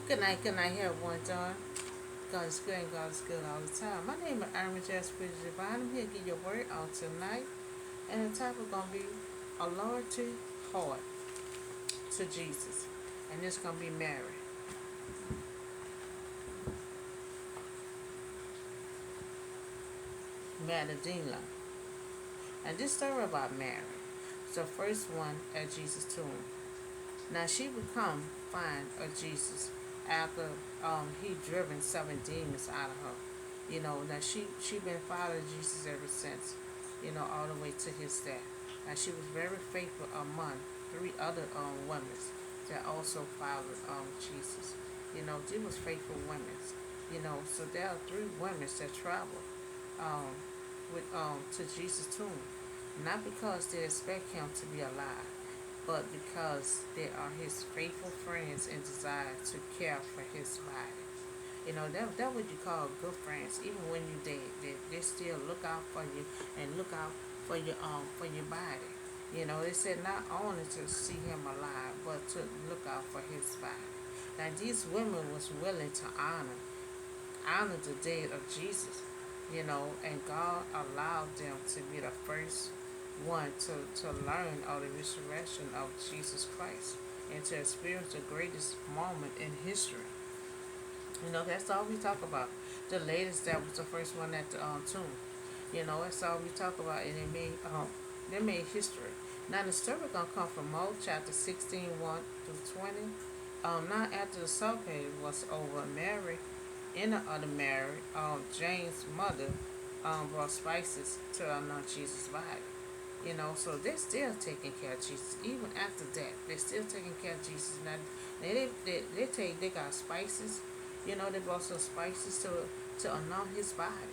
Good night, everyone, John. God is good and God is good all the time. My name is Irma Jasper Divine. I'm here to give you a word on tonight. And the topic is going to be a loyalty heart to Jesus. And it's going to be Mary. Magdalene. And this story about Mary. It's the first one at Jesus' tomb. Now she would come find Jesus after he driven 7 demons out of her. Now she been following Jesus ever since. All the way to his death. And she was very faithful among 3 other women that also followed Jesus. They was faithful women. So there are 3 women that traveled um, with to Jesus' tomb, not because they expect him to be alive, but because they are his faithful friends and desire to care for his body. That what you call good friends. Even when you dead, they still look out for you and look out for your body. They said not only to see him alive, but to look out for his body. Now these women was willing to honor the dead of Jesus. And God allowed them to be the first one to learn of the resurrection of Jesus Christ and to experience the greatest moment in history. That's all we talk about. The ladies that was the first one at the tomb. That's all we talk about, and they made history. Now the story gonna come from Mark chapter 16, 1 through 20. Now after the supper was over, Mary and the other Mary, James' mother, brought spices to anoint Jesus' body. So they're still taking care of Jesus. Even after that, they're still taking care of Jesus. Now, they got spices. They brought some spices to anoint his body.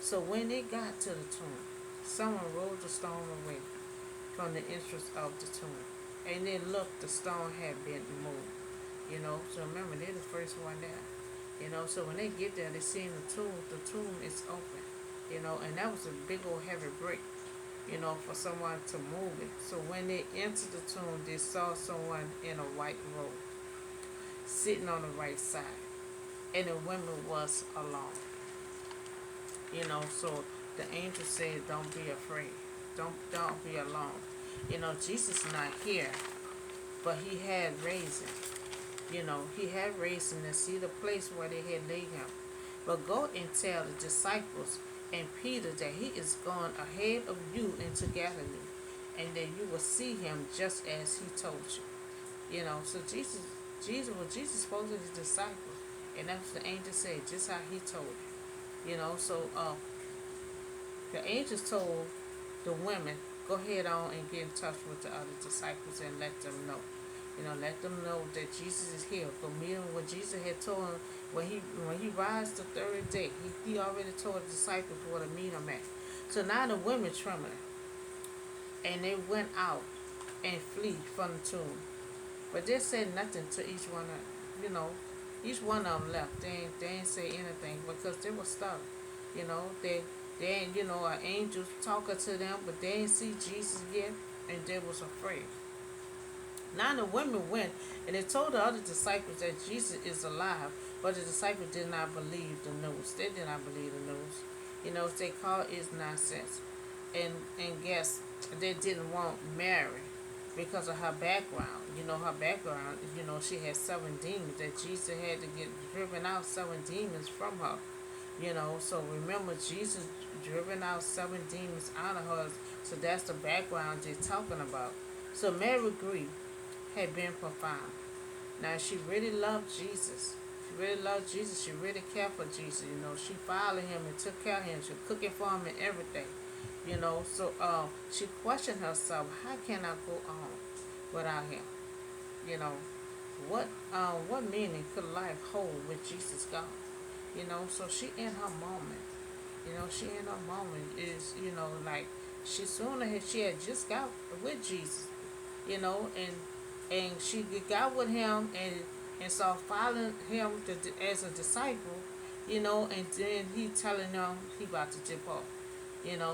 So when they got to the tomb, someone rolled the stone away from the entrance of the tomb. And then look, the stone had been removed. So remember, they're the first one there. So when they get there, they see the tomb is open. And that was a big old heavy brick, for someone to move it. So when they entered the tomb, they saw someone in a white robe, sitting on the right side. And the woman was alone. So the angel said, don't be afraid. Don't be alone. Jesus not here, but he had raised him. He had raised him to see the place where they had laid him. But go and tell the disciples and Peter that he is gone ahead of you into Galilee, and that you will see him just as he told you. So Jesus spoke to his disciples, and that's what the angel said, just how he told him. So the angels told the women, go ahead on and get in touch with the other disciples and let them know. Let them know that Jesus is here. For me, what Jesus had told him when he rise the third day, he already told the disciples where to meet him at. So now the women trembling, and they went out and flee from the tomb. But they said nothing to each one of them. Each one of them left. They ain't say anything because they were stuck. They ain't, an angel talking to them, but they ain't see Jesus yet, and they was afraid. Now the women went and they told the other disciples that Jesus is alive, but the disciples did not believe the news. They did not believe the news. They called it nonsense. And guess they didn't want Mary because of her background. Her background, she had 7 demons that Jesus had to get driven out 7 demons from her. So remember Jesus driven out 7 demons out of her. So that's the background they're talking about. So Mary grief had been profound. Now she really loved Jesus. She really loved Jesus. She really cared for Jesus. She followed him and took care of him. She was cooking for him and everything. So she questioned herself, how can I go on without him? What meaning could life hold with Jesus gone? So she in her moment. She in her moment is, like she had just got with Jesus, and she got with him and started following him as a disciple, and then he telling them he about to dip off.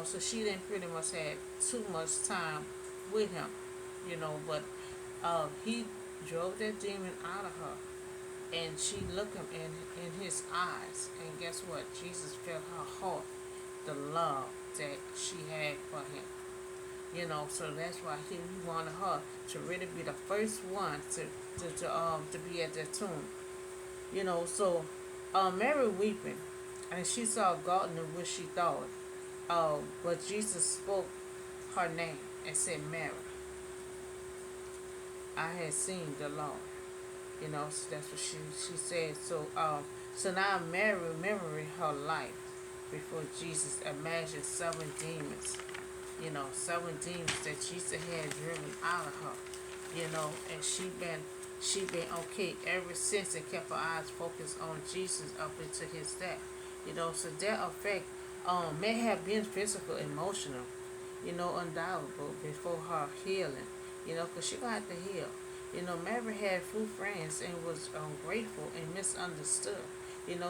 So she didn't pretty much have too much time with him, but he drove that demon out of her. And she looked him in his eyes. And guess what? Jesus felt her heart, the love that she had for him. So that's why he wanted her to really be the first one to be at that tomb. Mary weeping, and she saw God in which she thought. But Jesus spoke her name and said, Mary, I had seen the Lord. So that's what she said. So now Mary remembering her life before Jesus, imagined 7 demons. 7 demons that Jesus had driven out of her. And she been okay ever since, and kept her eyes focused on Jesus up into his death. So that effect may have been physical, emotional, undoubtable before her healing. Because she gonna have to heal. Mary had few friends and was grateful and misunderstood.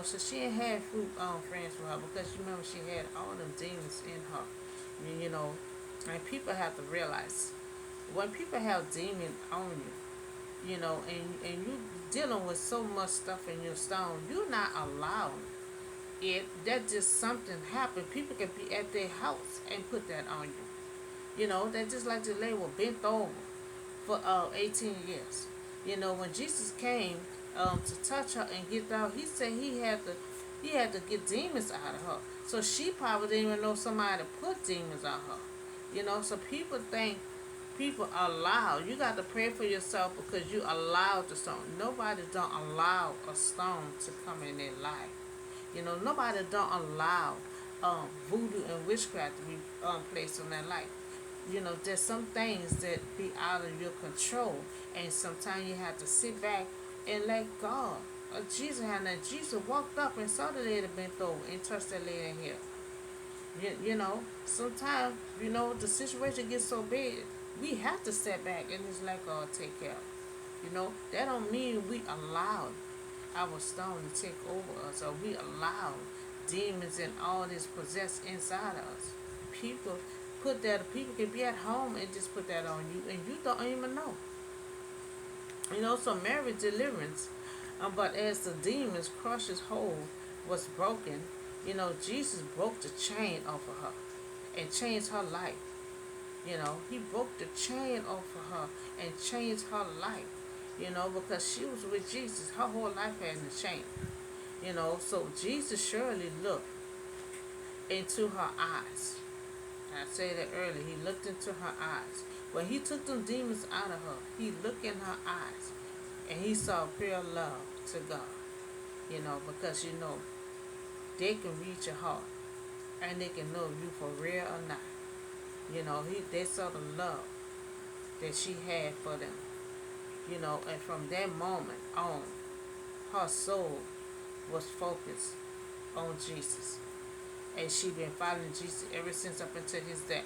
So she ain't had few friends with her, because you remember she had all them demons in her. You know, and people have to realize, when people have demon on you, and you dealing with so much stuff in your stone, you're not allowed it. That just something happened. People can be at their house and put that on you. That just like the lady was bent over for 18 years. When Jesus came to touch her and get out, he said he had to get demons out of her. So she probably didn't even know somebody put demons on her. So people think people allow. You got to pray for yourself, because you allowed the stone. Nobody don't allow a stone to come in their life. Nobody don't allow voodoo and witchcraft to be placed on their life. There's some things that be out of your control, and sometimes you have to sit back and let God. Jesus had that. Jesus walked up and saw the lady bent over and touched that lady in here. Sometimes, the situation gets so big, we have to step back and just let God take care of it. That don't mean we allow our stone to take over us, or we allow demons and all this possessed inside of us. People people can be at home and just put that on you, and you don't even know. So Mary deliverance, but as the demons crushed his hold was broken, Jesus broke the chain off of her and changed her life. He broke the chain off of her and changed her life. Because she was with Jesus, her whole life had to change. So Jesus surely looked into her eyes. I said that earlier. He looked into her eyes. When he took them demons out of her, he looked in her eyes, and he saw pure love to God. Because they can reach your heart, and they can know you for real or not. They saw the love that she had for them. And from that moment on, her soul was focused on Jesus. And she been following Jesus ever since up until his death.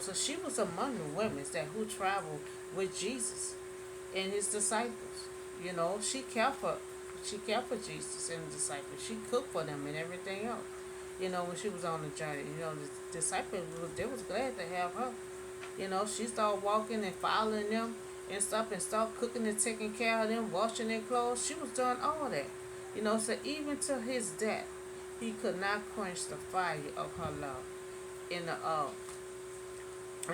So she was among the women who traveled with Jesus and his disciples. She cared for Jesus and the disciples. She cooked for them and everything else. When she was on the journey, the disciples, they was glad to have her. She started walking and following them and stuff, and started cooking and taking care of them, washing their clothes. She was doing all that. So even to his death, he could not quench the fire of her love in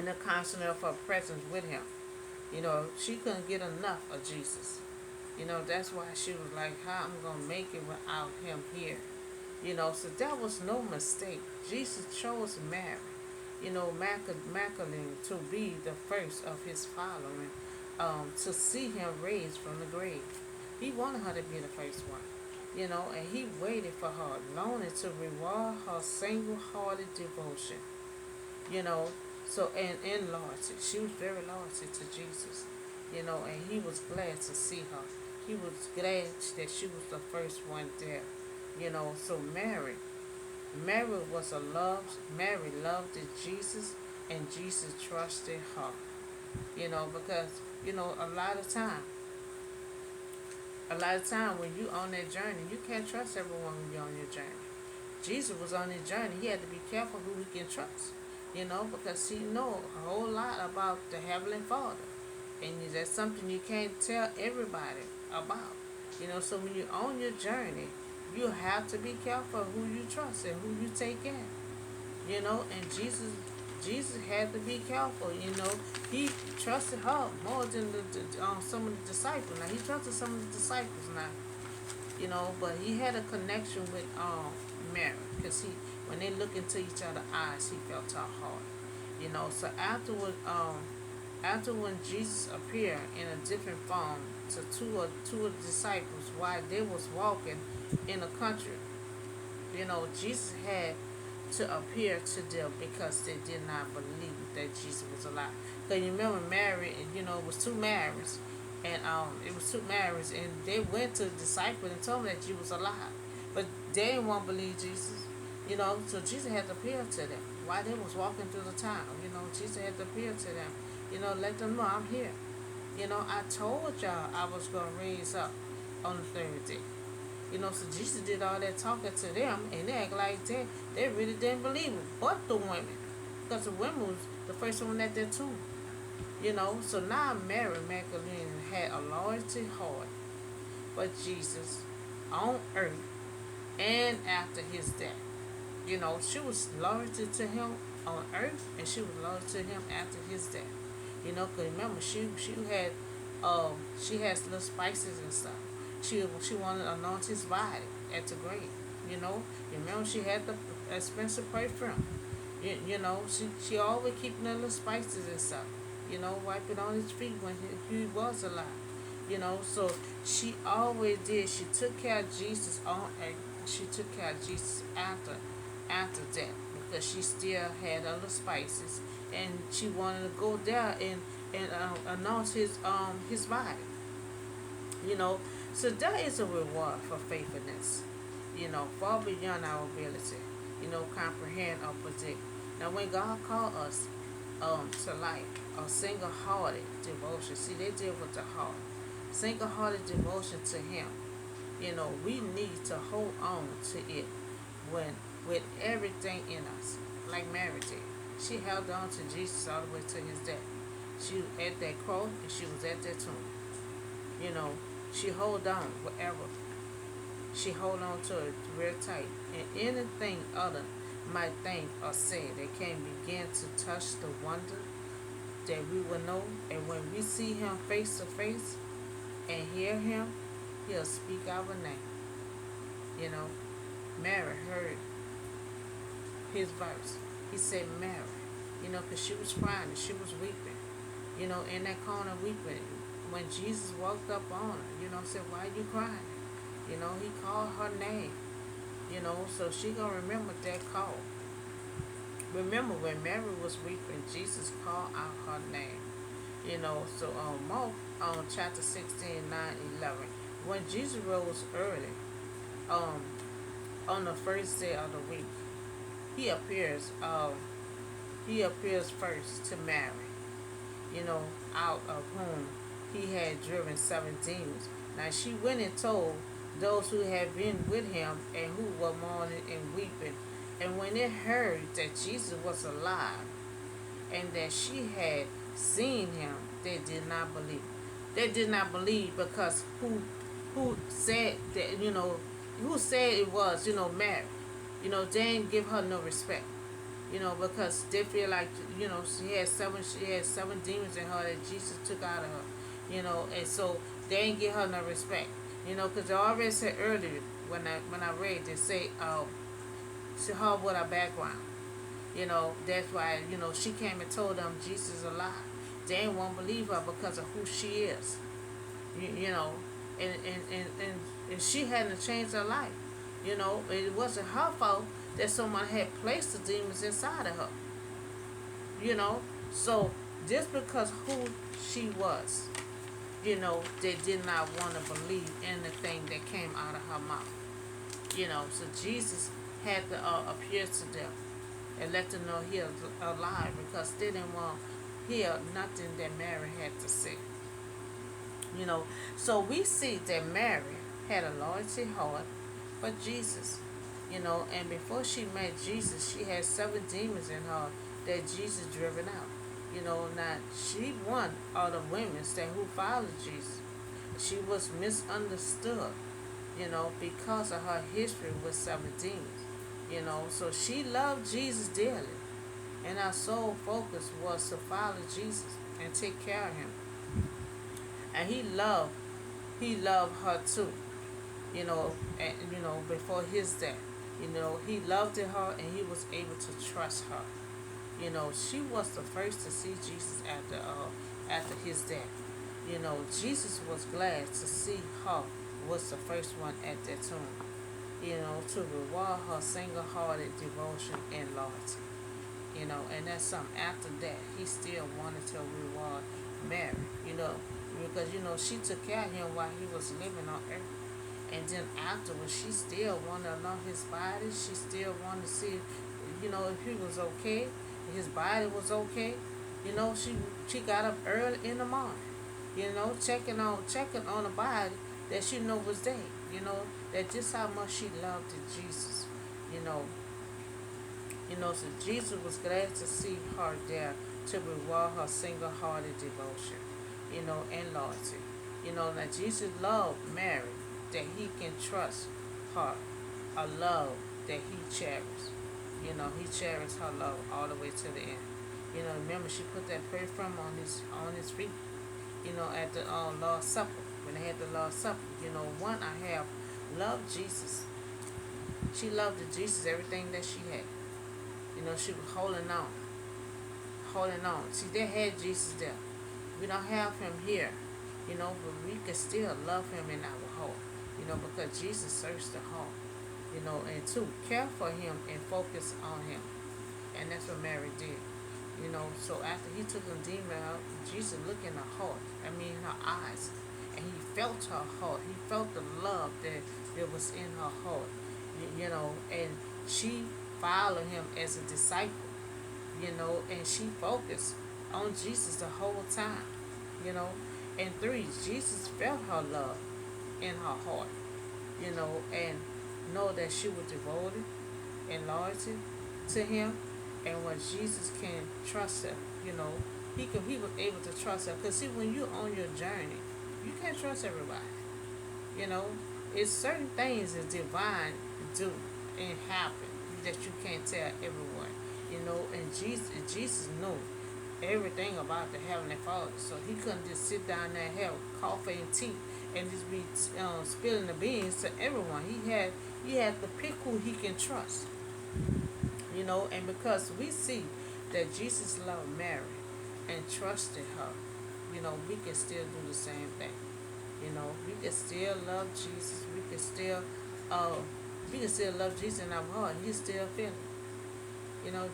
the constant of her presence with him. She couldn't get enough of Jesus. That's why she was like, how I'm going to make it without him here. So that was no mistake. Jesus chose Mary, Magdalene, to be the first of his following, to see him raised from the grave. He wanted her to be the first one. And he waited for her, longing to reward her single-hearted devotion. And loyalty. She was very loyal to Jesus. And he was glad to see her. He was glad that she was the first one there. So Mary was Mary loved Jesus, and Jesus trusted her. Because, a lot of time when you on that journey, you can't trust everyone when you're on your journey. Jesus was on his journey. He had to be careful who he can trust. Because he know a whole lot about the Heavenly Father. And that's something you can't tell everybody about. So when you're on your journey, you have to be careful who you trust and who you take in. And Jesus had to be careful. He trusted her more than some of the disciples. Now he trusted some of the disciples now. But he had a connection with Mary, because he when they look into each other's eyes, he felt her heart. So after when Jesus appeared in a different form to two of the disciples while they was walking in the country, Jesus had to appear to them because they did not believe that Jesus was alive. Because you remember Mary, and it was two Marys, and and they went to the disciples and told them that Jesus was alive, but they didn't want to believe Jesus. So Jesus had to appear to them while they was walking through the town. Jesus had to appear to them. Let them know I'm here. I told y'all I was gonna raise up on the third day. So Jesus did all that talking to them, and they act like they really didn't believe it, but the women, because the women was the first one at their tomb. So now Mary Magdalene had a loyalty heart for Jesus on earth and after his death. She was loyal to him on earth, and she was loyal to him after his death. Cause remember she has little spices and stuff. She wanted to anoint his body at the grave. Remember she had the expensive perfume. She always keeping the little spices and stuff. Wiping on his feet when he was alive. So she always did. She took care of Jesus on earth. She took care of Jesus after that, because she still had other spices, and she wanted to go there and anoint his body. So that is a reward for faithfulness. Far beyond our ability. Comprehend or predict. Now, when God called us to life, a single-hearted devotion. See, they deal with the heart. Single-hearted devotion to Him. We need to hold on to it with everything in us, like Mary did. She held on to Jesus all the way to his death. She was at that cross, and she was at that tomb. She hold on whatever. She hold on to it real tight. And anything other might think or say that can begin to touch the wonder that we will know. And when we see him face to face and hear him, he'll speak our name. Mary heard his voice. He said, Mary. Because she was crying and she was weeping. In that corner weeping. When Jesus walked up on her, said, why are you crying? He called her name. So she gonna remember that call. Remember when Mary was weeping, Jesus called out her name. So Mark chapter 16, 9, 11. When Jesus rose early, on the first day of the week, he appears first to Mary, out of whom he had driven 7 demons. Now she went and told those who had been with him and who were mourning and weeping. And when they heard that Jesus was alive and that she had seen him, they did not believe. They did not believe because who said that, who said it was, Mary. They didn't give her no respect. Because they feel like, she had seven demons in her that Jesus took out of her. And so they didn't give her no respect. Because I already said earlier when I read, they say, to her with her background. That's why, she came and told them Jesus is alive. They didn't want to believe her because of who she is. And she hadn't changed her life. It wasn't her fault that someone had placed the demons inside of her. So just because who she was, they did not want to believe anything that came out of her mouth. So Jesus had to appear to them and let them know he was alive, because they didn't want to hear nothing that Mary had to say. So we see that Mary had a loyalty heart for Jesus. And before she met Jesus, she had 7 demons in her that Jesus driven out. Now she one of the women that who followed Jesus. She was misunderstood, because of her history with 17. So she loved Jesus dearly, and our sole focus was to follow Jesus and take care of him. And he loved her too, before his death. He loved her and he was able to trust her. She was the first to see Jesus after his death. Jesus was glad to see her was the first one at that tomb. To reward her single-hearted devotion and loyalty. And that's something after that he still wanted to reward Mary. Because she took care of him while he was living on earth. And then afterwards, she still wanted to know his body. She still wanted to see, if he was okay, his body was okay. She got up early in the morning, checking on the body that she was dead. That just how much she loved Jesus. You know, so Jesus was glad to see her there to reward her single-hearted devotion, and loyalty. That Jesus loved Mary, that he can trust her, a love that he cherished. He cherished her love all the way to the end. Remember she put that perfume on his feet, at the Lord's Supper, when they had the Lord's Supper. One I have loved Jesus. She loved Jesus, everything that she had. She was holding on. See, they had Jesus there. We don't have him here, but we can still love him in our heart, because Jesus searched the heart, and two, care for him and focus on him. And that's what Mary did. So after he took the demon out, Jesus looked in her heart, in her eyes, and he felt her heart. He felt the love that was in her heart, and she followed him as a disciple, and she focused on Jesus the whole time, And three, Jesus felt her love in her heart, and know that she was devoted and loyalty to him. And when Jesus can trust her, he was able to trust her. Because see, when you're on your journey, you can't trust everybody. It's certain things that divine do and happen that you can't tell everyone. And Jesus knew everything about the Heavenly Father, so he couldn't just sit down there and have coffee and tea and just be spilling the beans to everyone. He had to pick who he can trust. And because we see that Jesus loved Mary and trusted her, we can still do the same thing. We can still love Jesus. We can still love Jesus in our heart. He still feel it.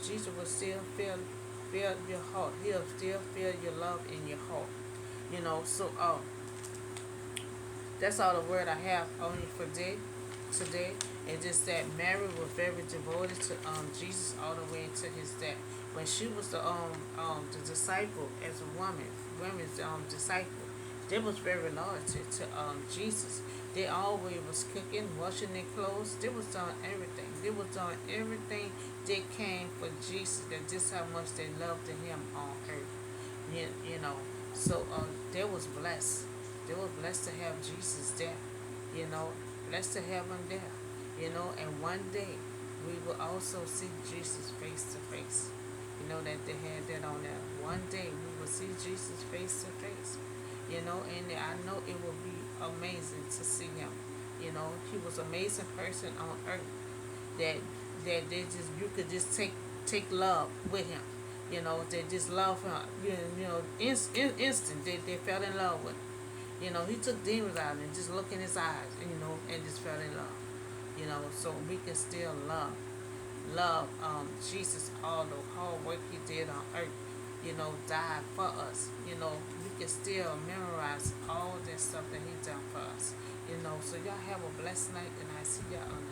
Jesus will still feel your heart. He'll still feel your love in your heart. So that's all the word I have on you for today. And just that Mary was very devoted to Jesus all the way into his death. When she was the disciple as a women's disciple, they was very loyal to Jesus. They always was cooking, washing their clothes. They was doing everything. They was doing everything they can for Jesus. That just how much they loved him on earth. So they was blessed. They were blessed to have Jesus there. Blessed to have him there. And one day we will also see Jesus face to face. That they had that on there. One day we will see Jesus face to face. And I know it will be amazing to see him. He was an amazing person on earth that you could just take love with him. They just love him. Instant they fell in love with him. He took demons out and just look in his eyes, and just fell in love. So we can still love Jesus, all the hard work he did on earth, died for us. We can still memorize all that stuff that he done for us. So y'all have a blessed night, and I see y'all on the